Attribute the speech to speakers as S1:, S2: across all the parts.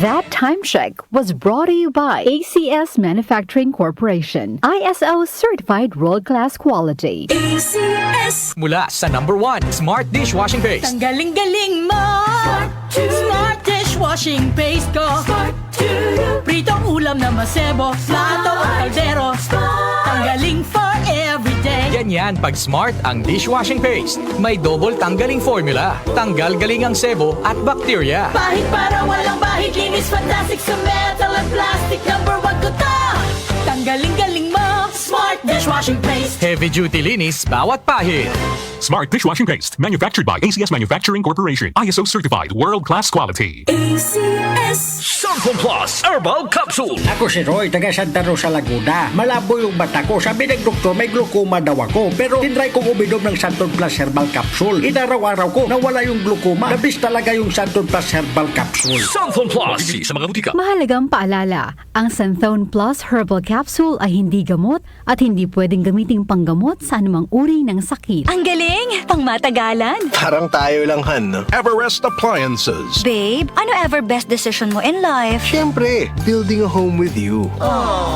S1: That time check was brought to you by ACS Manufacturing Corporation, ISO certified world-class quality.
S2: ACS.
S3: Mula sa number 1, Smart Dishwashing Paste.
S2: Tanggaling-galing mo. Smart dishwashing paste ko. Pritong ulam na masebo, plato o kaldero. Tanggaling for everyday.
S3: Ganyan pag Smart ang dishwashing paste. May double tanggaling formula. Tanggal galing ang sebo at bakterya.
S2: Bahid para walang bahid, linis fantastic sa metal at plastic. Number 1 ko to. Tanggaling-galing mo. Smart dishwashing paste.
S3: Heavy duty linis bawat pahid.
S4: Smart Dishwashing Paste, manufactured by ACS Manufacturing Corporation. ISO certified, world-class quality.
S2: ACS.
S5: Sanfon Plus Herbal Capsule.
S6: Ako si Roy, taga Santa Rosa, Laguna. Malabo yung mata ko. Sabi ng doktor, may glaucoma daw ako. Pero tinry kong uminom ng Santon Plus Herbal Capsule. Inaraw-araw ko, nawala yung glaucoma. Nabis talaga yung Santon Plus Herbal Capsule.
S5: Sanfon Plus. Mabibili sa mga butika.
S1: Mahalagang paalala, ang Santhone Plus Herbal Capsule ay hindi gamot at hindi pwedeng gamiting panggamot sa anumang uri ng sakit.
S7: Ang galing! Pang matagalan.
S8: Parang tayo lang, Han, no? Everest Appliances.
S7: Babe, ano ever best decision mo in life?
S8: Siyempre, building a home with you.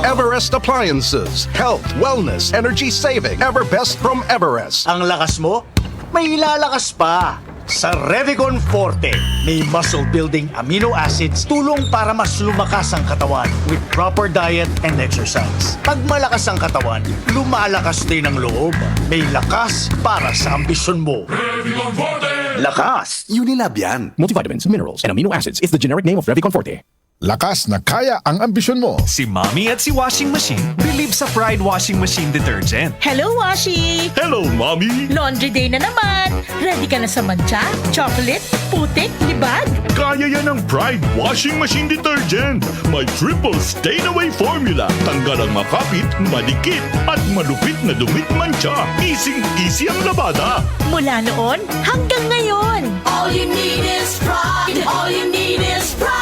S8: Everest Appliances. Health, wellness, energy saving. Everbest from Everest.
S9: Ang lakas mo, may ilalakas pa. Sa Revicon Forte, may muscle-building amino acids tulong para mas lumakas ang katawan with proper diet and exercise. Pag malakas ang katawan, lumalakas din ang loob. May lakas para sa ambisyon mo. Revicon Forte! Lakas!
S10: Unilab yan. Multivitamins, minerals, and amino acids is the generic name of Revicon Forte.
S11: Lakas na kaya ang ambisyon mo.
S12: Si Mommy at si Washing Machine believe sa Pride Washing Machine Detergent.
S2: Hello, Washi!
S5: Hello, Mommy!
S2: Laundry day na naman! Ready ka na sa mancha, chocolate, putik, libag?
S5: Kaya yan ang Pride Washing Machine Detergent. May triple stain-away formula. Tanggal ang makapit, madikit, at malupit na dumit mancha. Easy ang labada.
S2: Mula noon hanggang ngayon. All you need is pride. All you need is pride.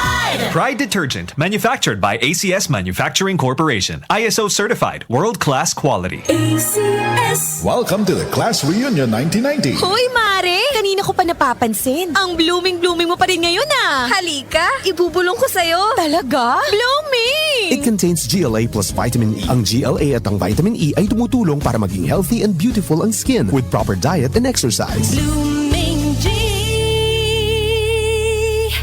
S12: Pride Detergent, manufactured by ACS Manufacturing Corporation. ISO certified, world-class quality.
S2: ACS.
S11: Welcome to the Class Reunion 1990.
S7: Hoy, Mare! Kanina ko pa napapansin. Ang blooming-blooming mo pa rin ngayon ah. Halika, ibubulong ko sa'yo. Talaga? Blooming!
S10: It contains GLA plus vitamin E. Ang GLA at ang vitamin E ay tumutulong para maging healthy and beautiful ang skin with proper diet and exercise.
S2: Blooming G.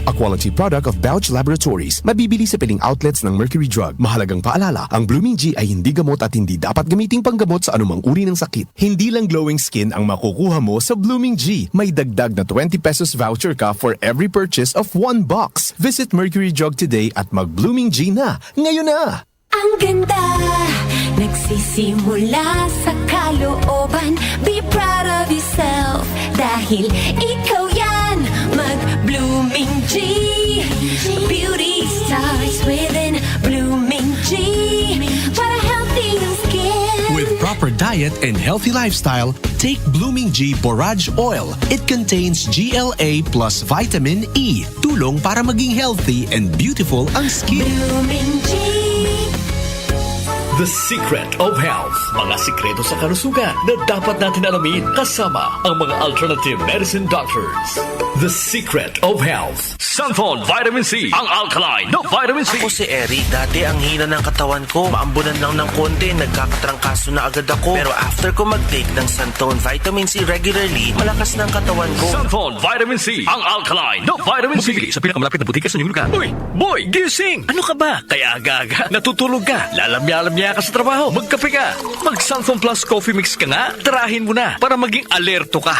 S10: A quality product of Bauch Laboratories. Mabibili sa piling outlets ng Mercury Drug. Mahalagang paalala, ang Blooming G ay hindi gamot at hindi dapat gamiting panggamot sa anumang uri ng sakit. Hindi lang glowing skin ang makukuha mo sa Blooming G. May dagdag na 20 pesos voucher ka for every purchase of 1 box. Visit Mercury Drug today at mag-Blooming G na. Ngayon na!
S2: Ang ganda, nagsisimula sa kalooban. Be proud of yourself, dahil ikaw yan. Mag-Blooming G. Beauty starts within Blooming G. Para healthy yung skin.
S13: With proper diet and healthy lifestyle, take Blooming G Borage Oil. It contains GLA plus vitamin E. Tulong para maging healthy and beautiful ang skin.
S2: Blooming G.
S5: The Secret of Health. Mga sikreto sa kalusugan na dapat natin alamin kasama ang mga alternative medicine doctors. The Secret of Health. Sanfon Vitamin C. Ang alkaline na vitamin C.
S14: Ako si Eric. Dati ang hina ng katawan ko. Maambunan lang ng konti. Nagkakatrangkaso na agad ako. Pero after ko mag-take ng Santon Vitamin C regularly, malakas ng katawan ko.
S5: Sanfon Vitamin C. Ang alkaline na vitamin C. Mabibili sa pinakamalapit na butika sa inyong lugar. Uy! Boy! Gising! Ano ka ba? Kaya aga-aga. Natutulog ka. Lalamya-lamya ka sa trabaho. Magkape ka. Mag-Sanfon Plus Coffee Mix ka nga. Tirahin mo na para maging alerto ka.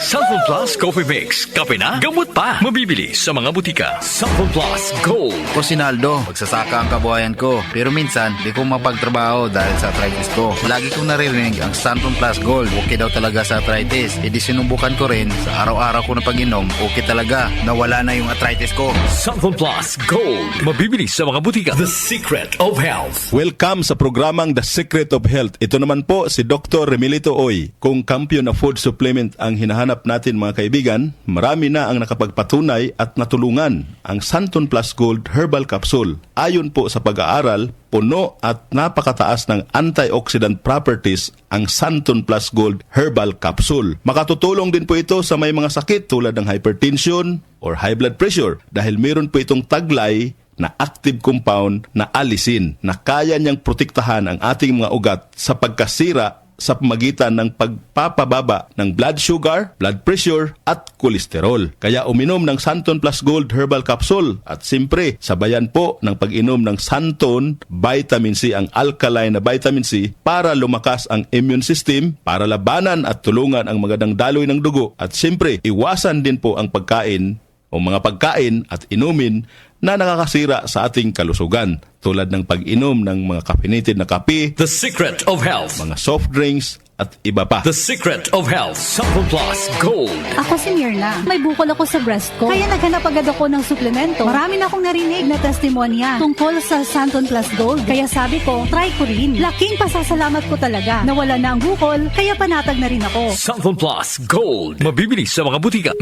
S5: Sanfon Plus Coffee Mix. Kape na, gamot pa. Mabibili sa mga butika. Sanfon Plus Gold.
S15: Ako si Naldo, magsasaka ang kabuhayan ko. Pero minsan, di ko mapagtrabaho dahil sa arthritis ko. Lagi kong naririnig ang Sanfon Plus Gold. Okay daw talaga sa arthritis. E di sinubukan ko rin. Sa araw-araw ko na pag-inom, okay talaga. Nawala na yung arthritis ko.
S5: Sanfon Plus Gold. Mabibili sa mga butika. The Secret of Health.
S16: Welcome sa programang The Secret of Health. Ito naman po si Dr. Remilito Oy. Kung kampiyon na food supplement ang hinahanap paghahanap natin mga kaibigan, marami na ang nakapagpatunay at natulungan ang Santon Plus Gold Herbal Capsule. Ayon po sa pag-aaral, puno at napakataas ng antioxidant properties ang Santon Plus Gold Herbal Capsule. Makatutulong din po ito sa may mga sakit tulad ng hypertension or high blood pressure dahil meron po itong taglay na active compound na alisin na kaya niyang protektahan ang ating mga ugat sa pagkasira sa pamagitan ng pagpapababa ng blood sugar, blood pressure at kolesterol. Kaya uminom ng Santon Plus Gold Herbal Capsule at simpre sabayan po ng pag-inom ng Santon Vitamin C, ang alkaline na vitamin C para lumakas ang immune system, para labanan at tulungan ang magandang daloy ng dugo at simpre iwasan din po ang pagkain o mga pagkain at inumin na nakakasira sa ating kalusugan tulad ng pag-inom ng mga caffeinated na kape,
S5: The Secret of Health,
S16: mga soft drinks at iba pa.
S5: The Secret of Health, Santon Plus Gold.
S1: Ako si Mirna. May bukol ako sa breast ko. Kaya naghanap agad ako ng suplemento. Marami na akong narinig na testimonya tungkol sa Santon Plus Gold. Kaya sabi ko, try ko rin. Laking pasasalamat ko talaga. Nawala na ang bukol, kaya panatag na rin ako.
S5: Santon Plus Gold. Mabibili sa mga butika.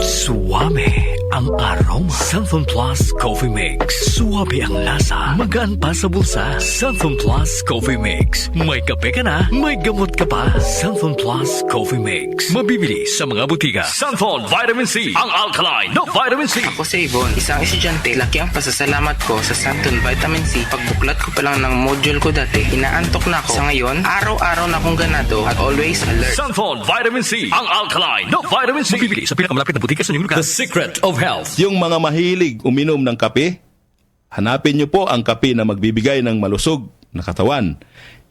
S5: Suwame ang aroma. Santon Plus Coffee Mix. Suwabe ang lasa. Magaan pa sa bulsa. Santon Plus Coffee Mix. May kape ka na, may gamot ka pa. Santon Plus Coffee Mix. Mabibili sa mga butika. Santon Vitamin C. Ang alkaline na vitamin C.
S17: Ako si Yvonne, isang estudyante. Laki ang pasasalamat ko sa Santon Vitamin C. Pagbuklat ko pa lang ng module ko dati, inaantok na ako. Sa ngayon, araw-araw na akong ganado at always alert.
S5: Santon Vitamin C. Ang alkaline na vitamin C. Mabibili sa pinakamalapit na butika sa inyong lugar. The Secret of Health.
S16: Yung mga mahilig uminom ng kape, hanapin niyo po ang kape na magbibigay ng malusog na katawan.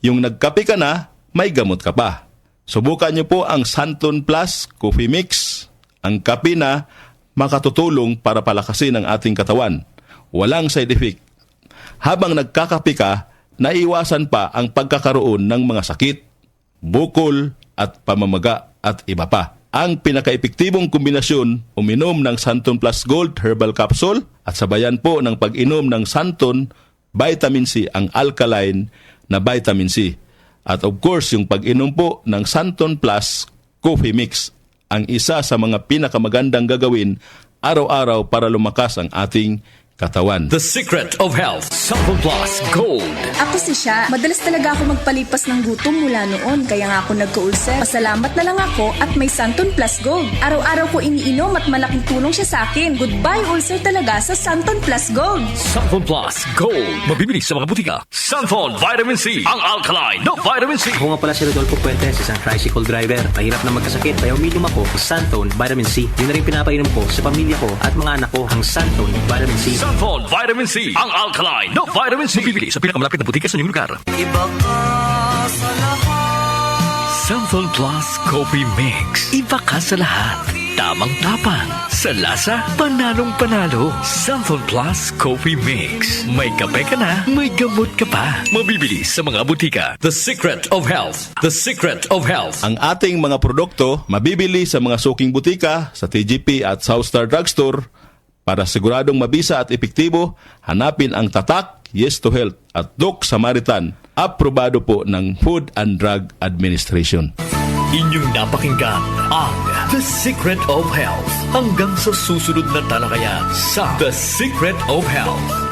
S16: Yung nagkape ka na, may gamot ka pa. Subukan niyo po ang Santon Plus Coffee Mix, ang kape na makatutulong para palakasin ang ating katawan. Walang side effect. Habang nagkakape ka, naiwasan pa ang pagkakaroon ng mga sakit, bukol at pamamaga at iba pa. Ang pinaka-epektibong kombinasyon, uminom ng Santon Plus Gold Herbal Capsule at sabayan po ng pag-inom ng Santon Vitamin C, ang alkaline na vitamin C. At of course, yung pag-inom po ng Santon Plus Coffee Mix, ang isa sa mga pinakamagandang gagawin araw-araw para lumakas ang ating katawan.
S5: The Secret of Health, Santon Plus Gold.
S18: Ako si Sha. Madalas talaga ako magpalipas ng gutom mula noon, kaya nga ako nagka-ulcer. Pasalamat na lang ako at may Santon Plus Gold. Araw-araw ko iniinom at malaking tulong siya sa akin. Goodbye ulcer talaga sa Santon Plus Gold.
S5: Santon Plus Gold. Mabibili sa mga butika. Santon Vitamin C. Ang alkaline na vitamin C.
S19: Ako nga pala si Rodolfo Puentes, isang tricycle driver. Mahirap na magkasakit, kaya uminom ako ng Santon Vitamin C. Yun na rin pinapainom ko sa pamilya ko at mga anak ko, ang Santon Vitamin C.
S5: Santon Vitamin C. Ang alkaline na vitamin C. Mabibili sa pinakamalapit na butika sa inyong lugar.
S2: Iba ka sa lahat.
S5: Santon Plus Coffee Mix. Iba ka sa lahat. Tamang-tapang. Sa lasa, panalong-panalo. Santon Plus Coffee Mix. May kape ka na, may gamot ka pa. Mabibili sa mga butika. The Secret of Health. The Secret of Health.
S16: Ang ating mga produkto mabibili sa mga suking butika, sa TGP at Southstar Drugstore. Para siguradong mabisa at epektibo, hanapin ang tatak Yes to Health at Doc Samaritan. Aprobado po ng Food and Drug Administration.
S5: Inyong napakinggan ang The Secret of Health. Hanggang sa susunod na talakayan sa The Secret of Health.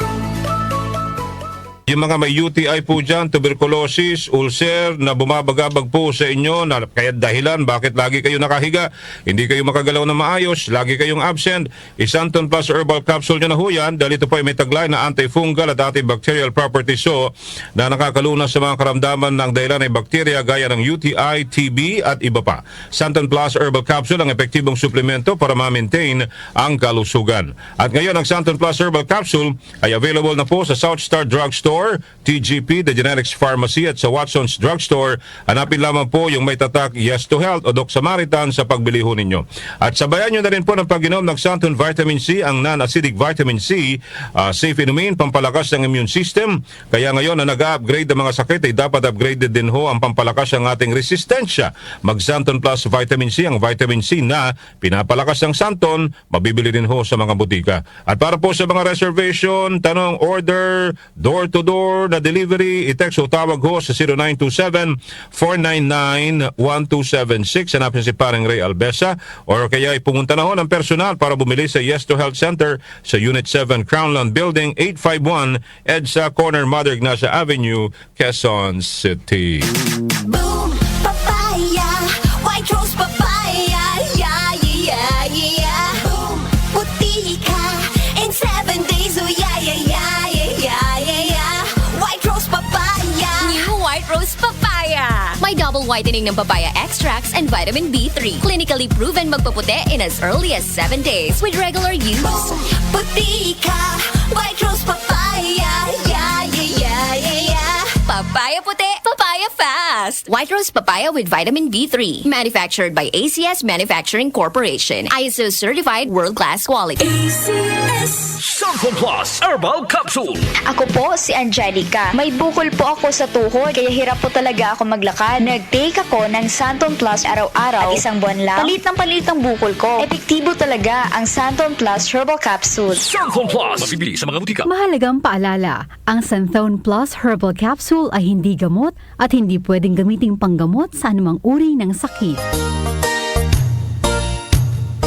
S20: Yung mga may UTI po dyan, tuberculosis, ulcer, na bumabagabag po sa inyo, na kaya dahilan bakit lagi kayo nakahiga, hindi kayo makagalaw na maayos, lagi kayong absent, Santon Plus Herbal Capsule nyo na ho yan, dahil ito po ay may taglay na antifungal at antibacterial properties so, na nakakalunas sa mga karamdaman ng dahilan ay bakterya gaya ng UTI, TB at iba pa. Santon Plus Herbal Capsule ang epektibong suplemento para ma-maintain ang kalusugan. At ngayon ang Santon Plus Herbal Capsule ay available na po sa Southstar Drugstore, TGP, The Genetics Pharmacy at sa Watson's Drugstore. Hanapin lamang po yung may tatak Yes to Health o Doc Samaritan sa pagbili ho ninyo. At sabayan nyo na rin po ng pag-inom ng Santon Vitamin C, ang non-acidic vitamin C, safe inumin, pampalakas ng immune system. Kaya ngayon na nag-upgrade ang mga sakit ay dapat upgraded din ho ang pampalakas ng ating resistensya. Mag-Santon Plus Vitamin C, ang vitamin C na pinapalakas ng Santon, mabibili rin ho sa mga butika. At para po sa mga reservation, tanong, order, door to door-to-door na delivery, i-text o tawag ho sa 0927-499-1276. Hanapin si Parang Ray Albesa or kaya ipumunta na ho ng personal para bumili sa Yes to Health Center sa Unit 7 Crownland Building 851 EDSA Corner Mother Ignacia Avenue, Quezon City.
S2: Boom, papaya, white rose papaya, yeah, yeah, yeah. Boom, puti ka in 7 days, oh yeah, yeah, yeah, yeah, yeah, yeah. White rose papaya.
S7: New White Rose Papaya. May double whitening ng papaya extracts and vitamin B3. Clinically proven magpaputi in as early as 7 days with regular use.
S2: Boom, puti ka, white rose papaya, yeah, yeah, yeah, yeah, yeah.
S7: Papaya puti, papaya fast. White Rose Papaya with vitamin B3. Manufactured by ACS Manufacturing Corporation. ISO certified world-class quality.
S5: Santon Plus Herbal Capsule.
S21: Ako po si Angelica. May bukol po ako sa tuhod, kaya hirap po talaga ako maglakad. Nag-take ako ng Santon Plus araw-araw at isang buwan lang. Palit ng palit ang bukol ko. Epektibo talaga ang Santon Plus Herbal Capsule.
S5: Santon Plus. Mabibili sa mga butika.
S1: Mahalagang paalala, ang Santhone Plus Herbal Capsule ay hindi gamot at hindi pwedeng gamiting panggamot sa anumang uri ng sakit.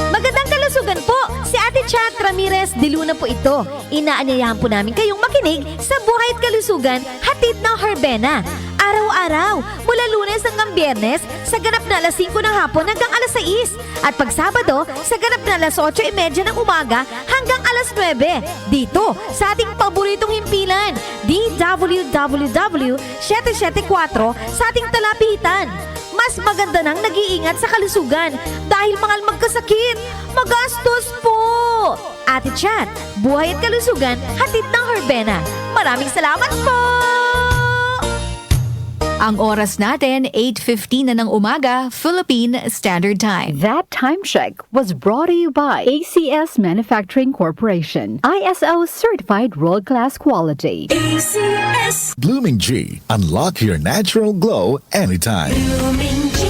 S7: Magandang kalusugan po! Si Ate Chat Ramirez de Luna po ito. Inaanyayahan po namin kayong makinig sa Buhay at Kalusugan, hatid ng Herbena. Araw-araw, mula Lunes hanggang Biyernes, sa ganap na alas 5 ng hapon hanggang alas 6. At pag Sabado, sa ganap na alas 8:30 ng umaga hanggang alas 9. Dito, sa ating paboritong himpilan, DWWW 774 sa ating talapitan. Mas maganda nang nag-iingat sa kalusugan dahil mahal magkasakit. Magastos po! Ate Chat, Buhay at Kalusugan, hatid ng Herbena. Maraming salamat po! Ang oras natin, 8:15 na ng umaga, Philippine Standard Time.
S1: That time check was brought to you by ACS Manufacturing Corporation. ISO certified world-class quality.
S11: ACS Blooming G. Unlock your natural glow anytime.
S2: Blooming G.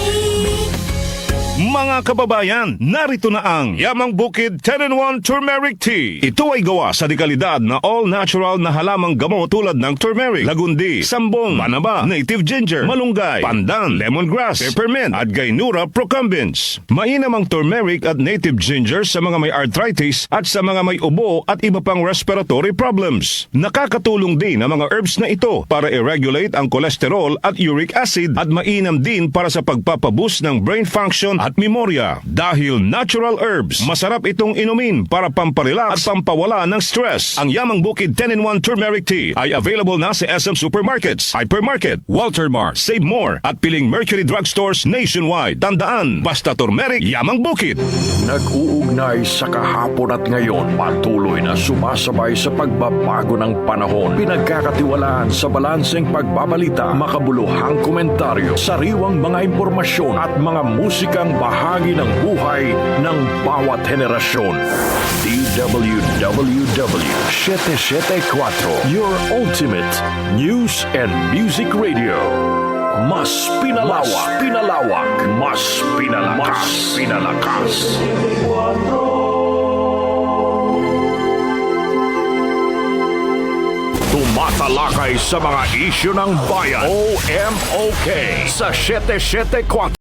S20: Mga kababayan, narito na ang Yamang Bukid 10-in-1 Turmeric Tea. Ito ay gawa sa dekalidad na all-natural na halamang gamot tulad ng turmeric, lagundi, sambong, banaba, native ginger, malunggay, pandan, lemongrass, peppermint, at gaynura procumbens. Mainam ang turmeric at native ginger sa mga may arthritis at sa mga may ubo at iba pang respiratory problems. Nakakatulong din ang mga herbs na ito para i-regulate ang cholesterol at uric acid at mainam din para sa pagpapaboost ng brain function at memorya. Dahil natural herbs, masarap itong inumin para pamparelax at pampawala ng stress. Ang Yamang Bukid 10-in-1 Turmeric Tea ay available na sa SM Supermarkets, Hypermarket, Walter Mart, Save More at piling Mercury Drugstores nationwide. Tandaan, basta turmeric, Yamang Bukid.
S22: Nag-uugnay sa kahapon at ngayon, patuloy na sumasabay sa pagbabago ng panahon. Pinagkakatiwalaan sa balanseng pagbabalita, makabuluhang komentaryo, sariwang mga impormasyon at mga musikang bahagi ng buhay ng bawat henerasyon. DWWW 774, your ultimate news and music radio. Mas pinalawak, mas pinalakas. Tumatalakay sa mga isyu ng bayan. OMOK sa 774